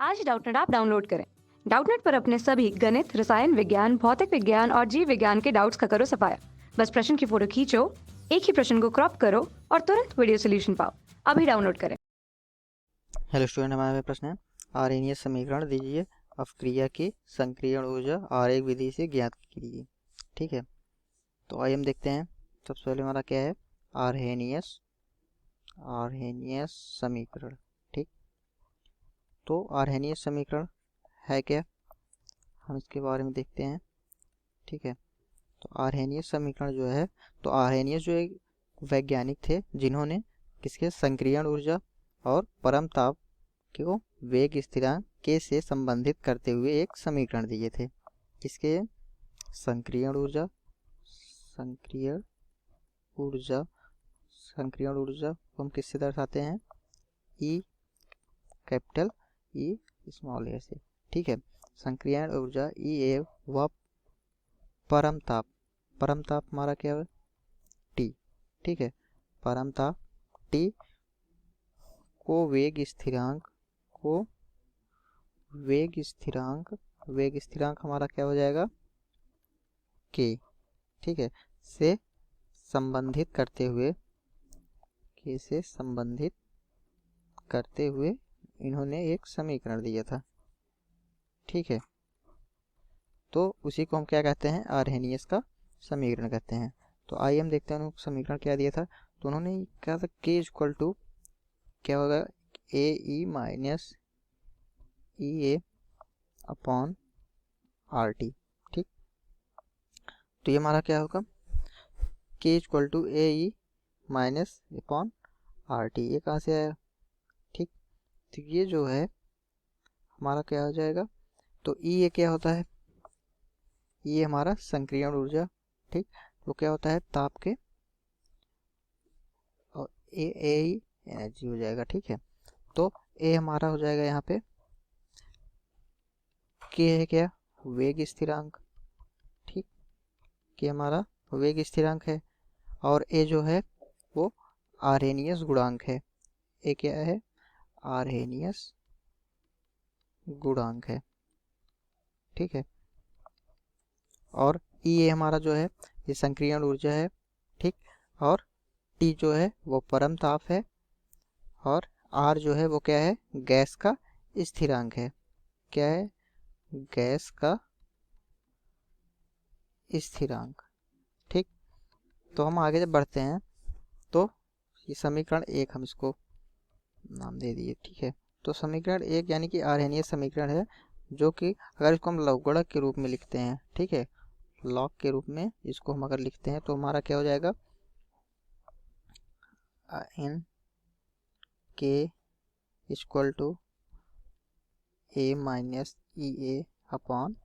आज Doubtnut app download करें। Doubtnut पर अपने सभी गणित, रसायन विज्ञान, भौतिक विज्ञान और जीव विज्ञान के डाउट्स का करो सफाया। बस प्रश्न की फोटो खींचो, एक ही प्रश्न को क्रॉप करो और तुरंत वीडियो सोल्यूशन पाओ। अभी डाउनलोड करें। हेलो स्टूडेंट, हमारे प्रश्न है आरेखीय समीकरण दीजिए अपक्रिया की संक्रियण ऊर्जा आरेख विधि से ज्ञात कीजिए। ठीक है, तो आइए हम देखते हैं। सबसे पहले हमारा क्या है, आरहेनियस समीकरण। ठीक, तो आरहेनियस समीकरण है क्या, हम इसके बारे में देखते हैं। ठीक है, तो आरहेनियस समीकरण जो है, तो आरहेनियस जो एक वैज्ञानिक थे जिन्होंने किसके संक्रियण ऊर्जा और परम ताप को वेग स्थिरांक के से संबंधित करते हुए एक समीकरण दिए थे। किसके, संक्रियण ऊर्जा को हम किससे दर्शाते हैं, ई कैपिटल ई स्मॉल ए से। ठीक है, संक्रियण ऊर्जा ई ए व परम ताप हमारा क्या है, टी। ठीक है, परम ताप टी को वेग स्थिरांक हमारा क्या हो जाएगा, के। ठीक है, से संबंधित करते हुए इन्होंने एक समीकरण दिया था। ठीक है, तो उसी को हम क्या कहते हैं, आरहेनियस का समीकरण कहते हैं। तो आइए हम देखते हैं उन्होंने समीकरण क्या दिया था। तो उन्होंने कहा था के इक्वल टू क्या होगा, A E minus E A upon R T. ठीक, तो ये हमारा क्या होगा, K equal to A E minus upon R T. ये कहाँ से आया, ठीक, तो ये जो है हमारा क्या हो जाएगा, तो ई ये क्या होता है, ये हमारा संक्रियण ऊर्जा। ठीक, वो क्या होता है, ताप के, और ए एनर्जी हो जाएगा। ठीक है, तो ए हमारा हो जाएगा यहाँ पे, के है क्या, वेग स्थिरांक। ठीक, के हमारा वेग स्थिरांक है, और ए जो है वो आरहेनियस गुणांक है। ए क्या है, आरहेनियस गुणांक है। ठीक है, और ई ए हमारा जो है ये संक्रियण ऊर्जा है। ठीक, और टी जो है वो परम ताप है, और आर जो है वो क्या है, गैस का स्थिरांक है। क्या है, गैस का स्थिरांक। ठीक, तो हम आगे जब बढ़ते हैं तो ये समीकरण एक हम इसको नाम दे दिए। ठीक है, तो समीकरण एक यानी कि आरहेनियस समीकरण है, जो कि अगर इसको हम लघुगणक के रूप में लिखते हैं, ठीक है, लॉग के रूप में इसको हम अगर लिखते हैं तो हमारा क्या हो जाएगा, N K equal to A minus E A upon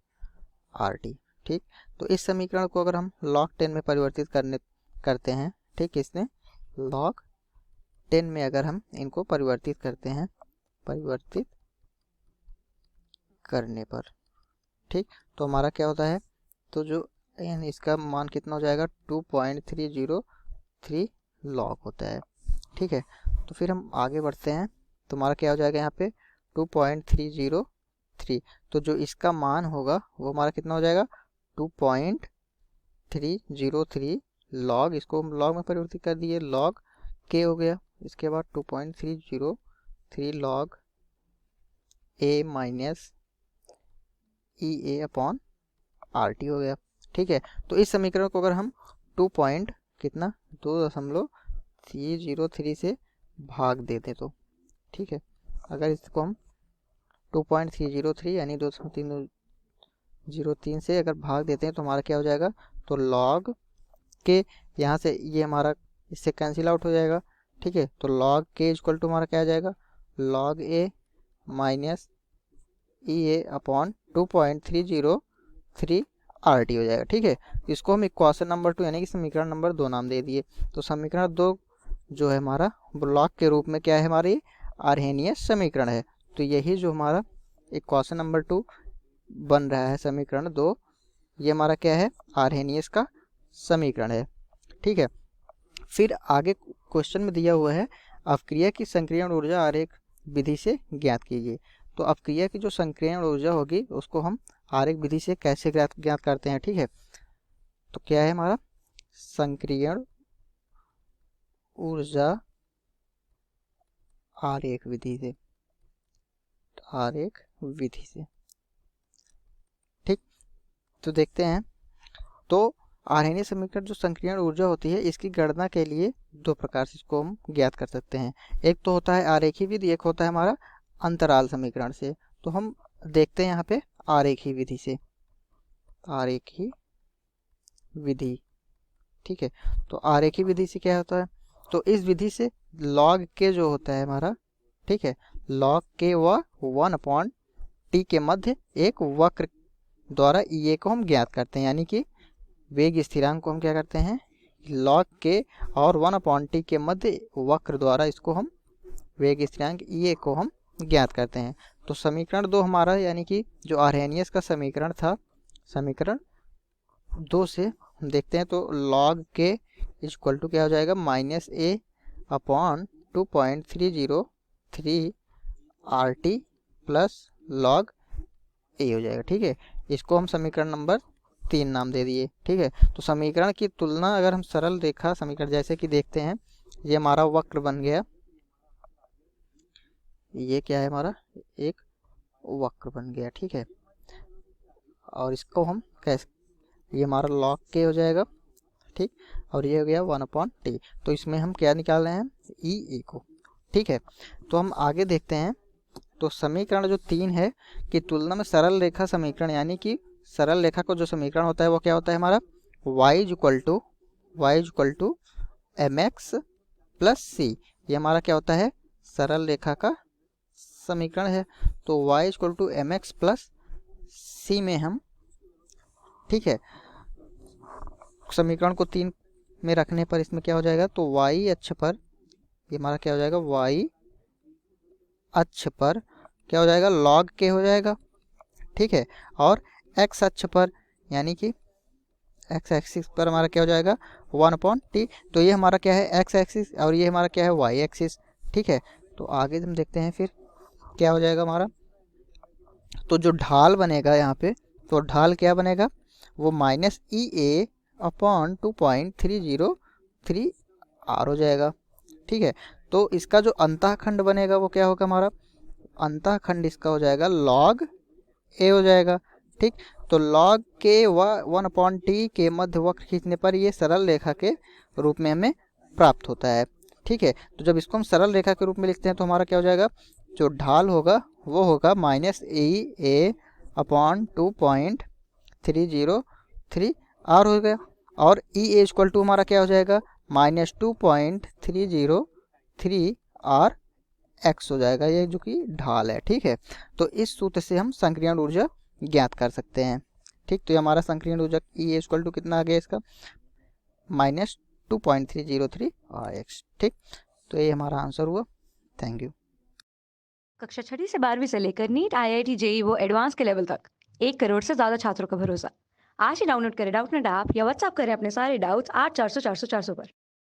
R T. ठीक, तो इस समीकरण को अगर हम log 10 में परिवर्तित करते हैं, ठीक, इसमें log 10 में अगर हम इनको परिवर्तित करते हैं, परिवर्तित करने पर, ठीक, तो हमारा क्या होता है, तो जो इसका मान कितना हो जाएगा, 2.303 log होता है। ठीक है, तो फिर हम आगे बढ़ते हैं, तो हमारा क्या हो जाएगा यहाँ पे 2.303। तो जो इसका मान होगा वो हमारा कितना हो जाएगा, 2.303 log, इसको हम log में परिवर्तित कर दिए, log k हो गया। इसके बाद 2.303 log a minus E A upon R T हो गया। ठीक है, तो इस समीकरण को अगर हम 2.303 से भाग देते तो, ठीक है, अगर इसको हम 2.303 यानी 2.303 से अगर भाग देते हैं तो हमारा क्या हो जाएगा, तो log के यहाँ से ये हमारा इससे कैंसिल आउट हो जाएगा। ठीक है, तो log के इक्वल टू हमारा क्या आ जाएगा, log A minus E A upon 2.303 R T हो जाएगा। ठीक है, इसको हम इक्वेशन नंबर 2 यानी कि समीकरण नंबर 2 नाम दे दिए। तो समीकरण 2 जो है हमारा ब्लॉक के रूप में क्या है, हमारी आरहेनियस समीकरण है। तो यही जो हमारा इक्वेशन नंबर 2 बन रहा है, समीकरण 2, ये हमारा क्या है, आरहेनियस का समीकरण है। ठीक है, फिर आगे क्वेश्चन में दिया हुआ है अपक्रिया की संक्रियण ऊर्जा आरेख विधि से ज्ञात कीजिए। तो अपक्रिया की जो संक्रियण ऊर्जा होगी उसको हम आरेख विधि से कैसे ज्ञात करते हैं, ठीक है। तो क्या है हमारा संक्रियण ऊर्जा आरेख विधि से, आरेख विधि से, ठीक। तो देखते हैं, तो आरेखीय समीकरण जो संक्रियण ऊर्जा होती है इसकी गणना के लिए दो प्रकार से इसको हम ज्ञात कर सकते हैं। एक तो होता है आरेखीय विधि, एक होता है हमारा अंतराल समीकरण से। तो हम देखते हैं यहाँ पे आरेखीय विधि से, आरेखीय विधि, ठीक है। तो आरेखीय विधि से क्या होता है, तो इस विधि से log के जो होता है हमारा, ठीक है, log के व 1/t के मध्य एक वक्र द्वारा ये को हम ज्ञात करते हैं, यानी कि वेग स्थिरांक को हम क्या करते हैं, log के और 1/t के मध्य वक्र द्वारा इसको हम वेग स्थिरांक ये को हम ज्ञात करते हैं। तो समीकरण 2 हमारा, यानी कि जो आर्हेनियस का समीकरण था, समीकरण 2 से हम देखते हैं, तो log के इक्वल टू क्या हो जाएगा, -a/2.303 RT plus log a हो जाएगा, ठीक है। इसको हम समीकरण नंबर 3 नाम दे दिए, ठीक है। तो समीकरण की तुलना अगर हम सरल रेखा समीकरण जैसे कि देखते हैं, ये हमारा वक्र बन गया, ये क्या है हमारा एक वक्र बन गया, ठीक है। और इसको हम कैसे, ये हमारा log के हो जाएगा, ठीक, और ये हो गया 1/t। तो इसमें हम क्या निकाल रहे हैं, ई को, ठीक है। तो हम आगे देखते हैं, तो समीकरण जो 3 है की तुलना में सरल रेखा समीकरण, यानी कि सरल रेखा को जो समीकरण होता है वो क्या होता है हमारा, y equal to mx plus c। ये हमारा क्या होता है, सरल रेखा का समीकरण है। तो y equal to mx plus c में हम, ठीक है, समीकरण को 3 में रखने पर इसमें क्या हो जाएगा, तो y अक्ष पर ये हमारा क्या हो जाएगा, y अक्ष पर क्या हो जाएगा, log के हो जाएगा, ठीक है। और x अक्ष पर, यानी कि x एक्सिस पर हमारा क्या हो जाएगा, 1/t। तो ये हमारा क्या है, x एक्सिस, और ये हमारा क्या है, y एक्सिस, ठीक है। तो आगे हम देखते हैं फिर क्या हो जाएगा हमारा, तो जो ढाल बनेगा यहाँ पे, तो ढाल क्या बनेगा, वो -EA/2.303 R हो जाएगा, ठीक है। तो इसका जो अंतःखंड बनेगा वो क्या होगा हमारा, अंतःखंड इसका हो जाएगा log a हो जाएगा, ठीक। तो log के व 1/t के मध्य वक्र खींचने पर ये सरल रेखा के रूप में हमें प्राप्त होता है, ठीक है। तो जब इसको हम सरल रेखा के रूप में लिखते हैं तो हमारा क्या हो जाएगा, जो ढाल होगा वो होगा -EA/2.303 R हो गया, और EA इक्वल टू हमारा क्या हो जाएगा, -2.303 R x हो जाएगा, ये जो कि ढाल है, ठीक है। तो इस सूत्र से हम संक्रियण ऊर्जा ज्ञात कर सकते हैं, ठीक। तो ये हमारा संक्रियण ऊर्जा EA इक्वल टू कितना आ गया इसका, -2.303 RX, ठीक। तो ये हमारा आंसर हुआ। Thank you. कक्षा 6वीं से 12वीं से लेकर नीट, IIT, JEE वो एडवांस के लेवल तक 1 करोड़ से ज़्यादा छात्रों का भरोसा। आज ही डाउनलोड करें डाउटनेट ऐप या व्हाट्सएप करें अपने सारे डाउट्स 8400 400 400 पर।